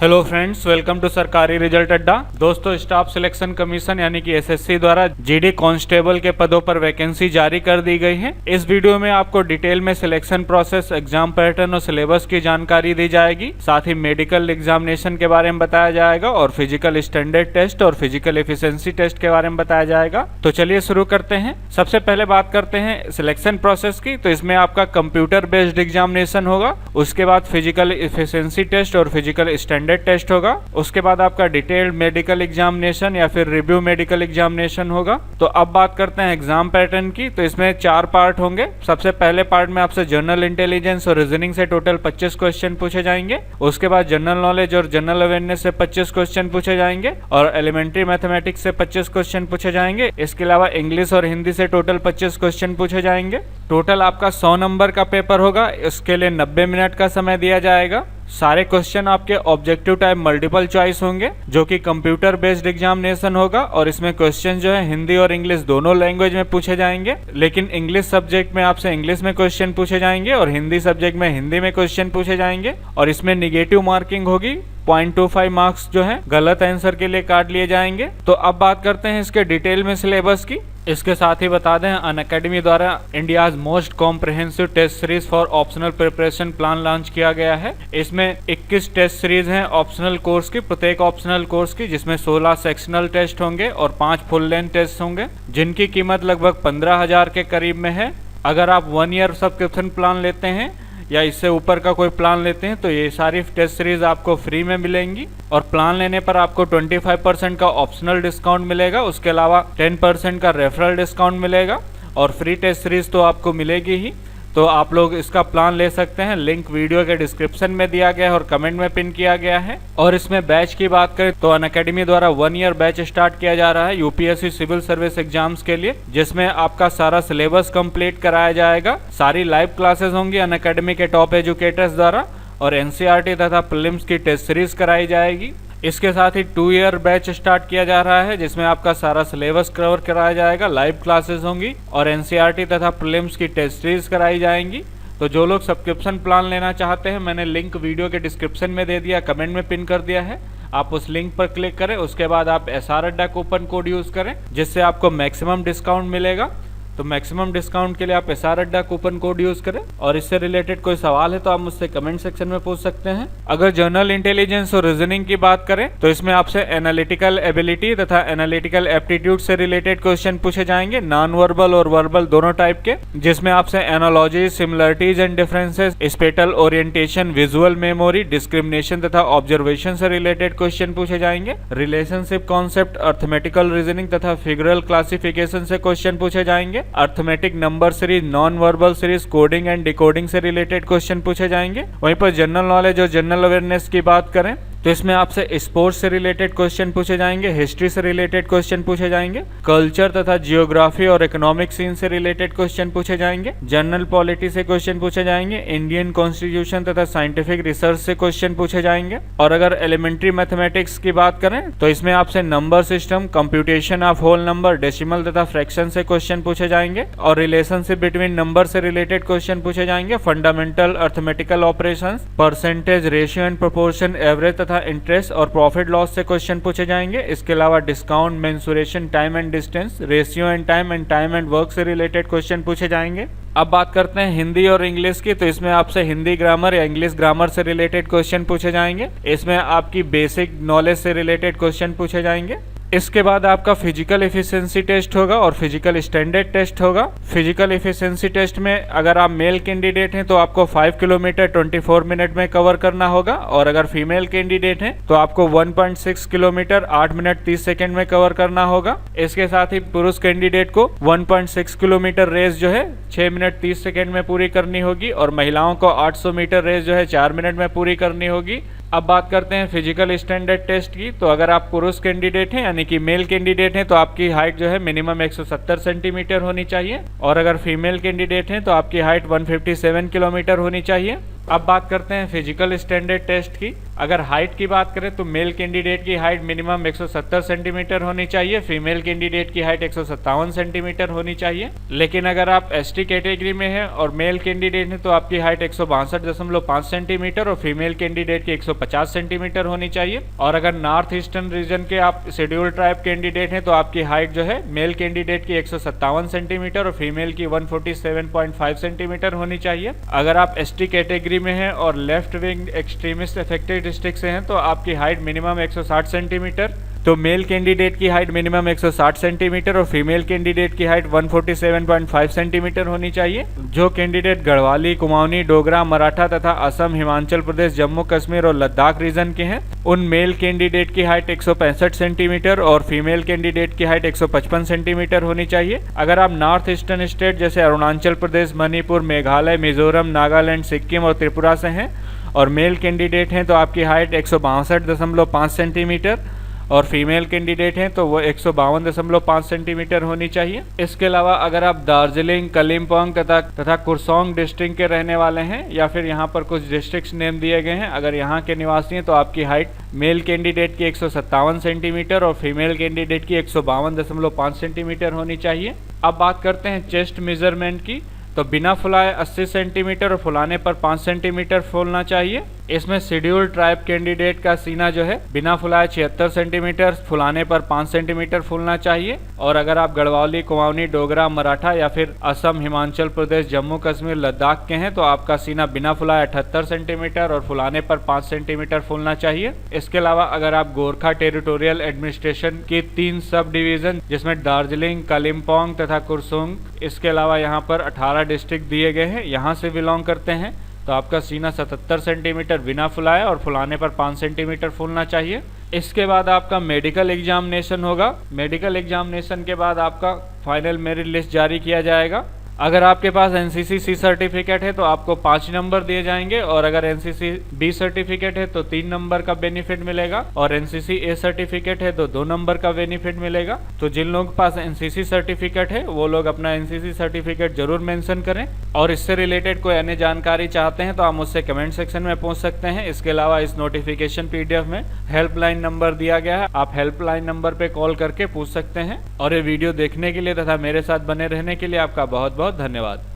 Hello friends, welcome to सरकारी result अड्डा। दोस्तों, स्टाफ सिलेक्शन कमीशन यानी कि एसएससी द्वारा जीडी कांस्टेबल के पदों पर वैकेंसी जारी कर दी गई है। इस वीडियो में आपको डिटेल में सिलेक्शन प्रोसेस, एग्जाम पैटर्न और सिलेबस की जानकारी दी जाएगी। साथ ही मेडिकल एग्जामिनेशन के बारे में बताया जाएगा और फिजिकल स्टैंडर्ड टेस्ट और फिजिकल एफिशिएंसी टेस्ट के बारे में बताया जाएगा। तो चलिए शुरू करते हैं। सबसे पहले बात करते हैं सिलेक्शन प्रोसेस की। तो इसमें आपका कंप्यूटर बेस्ड एग्जामिनेशन होगा, उसके बाद फिजिकल एफिशिएंसी टेस्ट और फिजिकल स्टैंडर्ड टेस्ट होगा, उसके बाद आपका डिटेल्ड मेडिकल एग्जामिनेशन या फिर रिव्यू मेडिकल एग्जामिनेशन होगा। तो अब बात करते हैं एग्जाम पैटर्न की। तो इसमें 4 पार्ट होंगे। सबसे पहले पार्ट में आपसे जनरल इंटेलिजेंस और रीजनिंग से टोटल 25 क्वेश्चन पूछे जाएंगे। उसके बाद जनरल नॉलेज और जनरल अवेयरनेस से 25 क्वेश्चन पूछे जाएंगे और एलिमेंट्री मैथमेटिक्स से 25 क्वेश्चन पूछे जाएंगे। इसके अलावा इंग्लिश और हिंदी से टोटल 25 क्वेश्चन पूछे जाएंगे। टोटल आपका 100 नंबर का पेपर होगा। इसके लिए 90 मिनट का समय दिया जाएगा। सारे क्वेश्चन आपके ऑब्जेक्टिव टाइप मल्टीपल चॉइस होंगे, जो कि कंप्यूटर बेस्ड एग्जामिनेशन होगा और इसमें क्वेश्चन जो है हिंदी और इंग्लिश दोनों लैंग्वेज में पूछे जाएंगे। लेकिन इंग्लिश सब्जेक्ट में आपसे इंग्लिश में क्वेश्चन पूछे जाएंगे और हिंदी सब्जेक्ट में हिंदी में क्वेश्चन पूछे जाएंगे। और इसमें निगेटिव मार्किंग होगी, 0.25 मार्क्स जो है गलत आंसर के लिए काट लिए जाएंगे। तो अब बात करते हैं इसके डिटेल में सिलेबस की। इसके साथ ही बता दें, अनअकैडमी द्वारा India's most comprehensive test series for optional preparation plan launch किया गया है। इसमें 21 टेस्ट सीरीज हैं ऑप्शनल कोर्स की, प्रत्येक ऑप्शनल कोर्स की, जिसमें 16 सेक्शनल टेस्ट होंगे और 5 फुल लेंथ टेस्ट होंगे, जिनकी कीमत लगभग 15,000 के करीब में है। अगर आप 1 ईयर सब्सक्रिप्शन प्लान लेते हैं या इससे ऊपर का कोई प्लान लेते हैं तो ये सारी टेस्ट सीरीज आपको फ्री में मिलेंगी और प्लान लेने पर आपको 25% का ऑप्शनल डिस्काउंट मिलेगा। उसके अलावा 10% का रेफरल डिस्काउंट मिलेगा और फ्री टेस्ट सीरीज तो आपको मिलेगी ही। तो आप लोग इसका प्लान ले सकते हैं। लिंक वीडियो के डिस्क्रिप्शन में दिया गया है और कमेंट में पिन किया गया है। और इसमें बैच की बात करें तो अनअकैडमी द्वारा 1 ईयर बैच स्टार्ट किया जा रहा है यूपीएससी सिविल सर्विस एग्जाम्स के लिए, जिसमें आपका सारा सिलेबस कंप्लीट कराया जाएगा। सारी लाइव क्लासेस होंगी अनअकैडमी के टॉप एजुकेटर्स द्वारा और एनसीईआरटी तथा प्रीलिम्स की टेस्ट सीरीज कराई जाएगी। इसके साथ ही 2 ईयर बैच स्टार्ट किया जा रहा है, जिसमें आपका सारा सिलेबस कवर कराया जाएगा, लाइव क्लासेस होंगी और एनसीईआरटी तथा प्रीलिम्स की टेस्ट सीरीज कराई जाएंगी। तो जो लोग सब्सक्रिप्शन प्लान लेना चाहते हैं, मैंने लिंक वीडियो के डिस्क्रिप्शन में दे दिया, कमेंट में पिन कर दिया है। आप उस लिंक पर क्लिक करें, उसके बाद आप SR अड्डा कूपन कोड यूज़ करें, जिससे आपको मैक्सिमम डिस्काउंट मिलेगा। तो मैक्सिमम डिस्काउंट के लिए आप SR अड्डा कूपन कोड यूज करें। और इससे रिलेटेड कोई सवाल है तो आप मुझसे कमेंट सेक्शन में पूछ सकते हैं। अगर जनरल इंटेलिजेंस और रीजनिंग की बात करें तो इसमें आपसे एनालिटिकल एबिलिटी तथा एनालिटिकल एप्टीट्यूड से रिलेटेड क्वेश्चन पूछे जाएंगे, नॉन वर्बल और वर्बल दोनों टाइप के, जिसमें आपसे analogy, similarities and differences, special orientation, visual memory, discrimination तथा ऑब्जर्वेशन से रिलेटेड क्वेश्चन पूछे जाएंगे। रिलेशनशिप कॉन्सेप्ट, अर्थमेटिकल रीजनिंग तथा फिगरल क्लासिफिकेशन से क्वेश्चन पूछे जाएंगे। Arithmetic number series, non verbal series, coding and decoding से रिलेटेड क्वेश्चन पूछे जाएंगे। वहीं पर जनरल नॉलेज और जनरल अवेयरनेस की बात करें तो इसमें आपसे स्पोर्ट्स से रिलेटेड क्वेश्चन पूछे जाएंगे, हिस्ट्री से रिलेटेड क्वेश्चन पूछे जाएंगे, कल्चर तथा जियोग्राफी और इकोनॉमिक सीन से रिलेटेड क्वेश्चन पूछे जाएंगे, जनरल पॉलिटी से क्वेश्चन पूछे जाएंगे, इंडियन कॉन्स्टिट्यूशन तथा साइंटिफिक रिसर्च से क्वेश्चन पूछे जाएंगे। और अगर एलिमेंट्री मैथमेटिक्स की बात करें तो इसमें आपसे number system, computation of whole number, decimal तथा फ्रैक्शन से क्वेश्चन पूछे जाएंगे और रिलेशनशिप बिटवीन नंबर से रिलेटेड क्वेश्चन पूछे जाएंगे। Fundamental arithmetical operations, percentage, ratio and proportion, average तथा इंटरेस्ट और प्रॉफिट लॉस से क्वेश्चन पूछे जाएंगे। इसके अलावा discount, mensuration, time and distance, ratio and time and work से रिलेटेड क्वेश्चन पूछे जाएंगे। अब बात करते हैं हिंदी और इंग्लिश की। तो इसमें आपसे हिंदी ग्रामर या इंग्लिश ग्रामर से रिलेटेड क्वेश्चन पूछे जाएंगे। इसमें आपकी बेसिक नॉलेज से रिलेटेड क्वेश्चन पूछे जाएंगे। इसके बाद आपका फिजिकल एफिशिएंसी टेस्ट होगा और फिजिकल स्टैंडर्ड टेस्ट होगा। फिजिकल एफिशिएंसी टेस्ट में अगर आप मेल कैंडिडेट हैं तो आपको 5 किलोमीटर 24 मिनट में कवर करना होगा और अगर फीमेल कैंडिडेट हैं तो आपको 1.6 किलोमीटर 8 मिनट 30 सेकंड में कवर करना होगा। इसके साथ ही पुरुष कैंडिडेट को 1.6 किलोमीटर रेस जो है 6 मिनट 30 सेकंड में पूरी करनी होगी और महिलाओं को 800 मीटर रेस जो है 4 मिनट में पूरी करनी होगी। अब बात करते हैं फिजिकल स्टैंडर्ड टेस्ट की। तो अगर आप पुरुष कैंडिडेट हैं यानी कि मेल कैंडिडेट हैं तो आपकी हाइट जो है मिनिमम 170 सेंटीमीटर होनी चाहिए और अगर फीमेल कैंडिडेट हैं तो आपकी हाइट 157 किलोमीटर होनी चाहिए। अब बात करते हैं फिजिकल स्टैंडर्ड टेस्ट की। अगर हाइट की बात करें तो मेल कैंडिडेट की हाइट मिनिमम 170 सेंटीमीटर होनी चाहिए, फीमेल कैंडिडेट की हाइट 157 सेंटीमीटर होनी चाहिए। लेकिन अगर आप एसटी कैटेगरी में हैं और मेल कैंडिडेट हैं तो आपकी हाइट 162.5 सेंटीमीटर और फीमेल कैंडिडेट की 150 सेंटीमीटर होनी चाहिए। और अगर नॉर्थ ईस्टर्न रीजन के आप शेड्यूल ट्राइब कैंडिडेट हैं तो आपकी हाइट जो है मेल कैंडिडेट की 157 सेंटीमीटर और फीमेल की 147.5 सेंटीमीटर होनी चाहिए। अगर आप एसटी कैटेगरी में हैं और left wing extremist affected district से हैं तो आपकी हाइट मिनिमम 160 सेंटीमीटर, तो मेल कैंडिडेट की हाइट मिनिमम 160 सेंटीमीटर और फीमेल कैंडिडेट की हाइट 147.5 सेंटीमीटर होनी चाहिए। जो कैंडिडेट गढ़वाली, कुमाऊनी, डोगरा, मराठा तथा असम, हिमाचल प्रदेश, जम्मू कश्मीर और लद्दाख रीजन के हैं उन मेल कैंडिडेट की हाइट 165 सेंटीमीटर और फीमेल कैंडिडेट की हाइट 155 सेंटीमीटर होनी चाहिए। अगर आप नॉर्थ ईस्टर्न स्टेट जैसे अरुणाचल प्रदेश, मणिपुर, मेघालय, मिजोरम, नागालैंड, सिक्किम और त्रिपुरा से हैं और मेल कैंडिडेट हैं तो आपकी हाइट 162.5 सेंटीमीटर और फीमेल कैंडिडेट हैं तो वो 152.5 सेंटीमीटर होनी चाहिए। इसके अलावा अगर आप दार्जिलिंग, कालिम्पोंग तथा कुरसोंग डिस्ट्रिक्ट के रहने वाले हैं या फिर यहाँ पर कुछ डिस्ट्रिक्ट्स नेम दिए गए हैं, अगर यहाँ के निवासी हैं तो आपकी हाइट मेल कैंडिडेट की 157 सेंटीमीटर और फीमेल कैंडिडेट की 152.5 सेंटीमीटर होनी चाहिए। अब बात करते हैं चेस्ट मेजरमेंट की। तो बिना फुलाए 80 सेंटीमीटर और फुलाने पर 5 सेंटीमीटर फूलना चाहिए। इसमें शेड्यूल ट्राइब कैंडिडेट का सीना जो है बिना फुलाए 76 सेंटीमीटर, फुलाने पर 5 सेंटीमीटर फूलना चाहिए। और अगर आप गढ़वाली, कुमाऊनी, डोगरा, मराठा या फिर असम, हिमाचल प्रदेश, जम्मू कश्मीर, लद्दाख के हैं तो आपका सीना बिना फुलाए 78 सेंटीमीटर और फुलाने पर 5 सेंटीमीटर फूलना चाहिए। इसके अलावा अगर आप गोरखा टेरिटोरियल एडमिनिस्ट्रेशन की 3 सब डिवीजन जिसमें दार्जिलिंग, कालिम्पोंग तथा कुरसोंग, इसके अलावा यहाँ पर 18 डिस्ट्रिक्ट दिए गए हैं, यहाँ से बिलोंग करते हैं तो आपका सीना 77 सेंटीमीटर बिना फुलाए और फुलाने पर 5 सेंटीमीटर फूलना चाहिए। इसके बाद आपका मेडिकल एग्जामिनेशन होगा। मेडिकल एग्जामिनेशन के बाद आपका फाइनल मेरिट लिस्ट जारी किया जाएगा। अगर आपके पास एनसीसी सी सर्टिफिकेट है तो आपको 5 नंबर दिए जाएंगे और अगर एनसीसी बी सर्टिफिकेट है तो 3 नंबर का बेनिफिट मिलेगा और एनसीसी ए सर्टिफिकेट है तो 2 नंबर का बेनिफिट मिलेगा। तो जिन लोगों के पास एनसीसी सर्टिफिकेट है वो लोग अपना एनसीसी सर्टिफिकेट जरूर मेंशन करें और इससे रिलेटेड कोई अन्य जानकारी चाहते हैं तो आप मुझसे कमेंट सेक्शन में पूछ सकते हैं। इसके अलावा इस नोटिफिकेशन पीडीएफ में हेल्पलाइन नंबर दिया गया है, आप हेल्पलाइन नंबर पे कॉल करके पूछ सकते हैं। और ये वीडियो देखने के लिए तथा मेरे साथ बने रहने के लिए आपका बहुत बहुत धन्यवाद।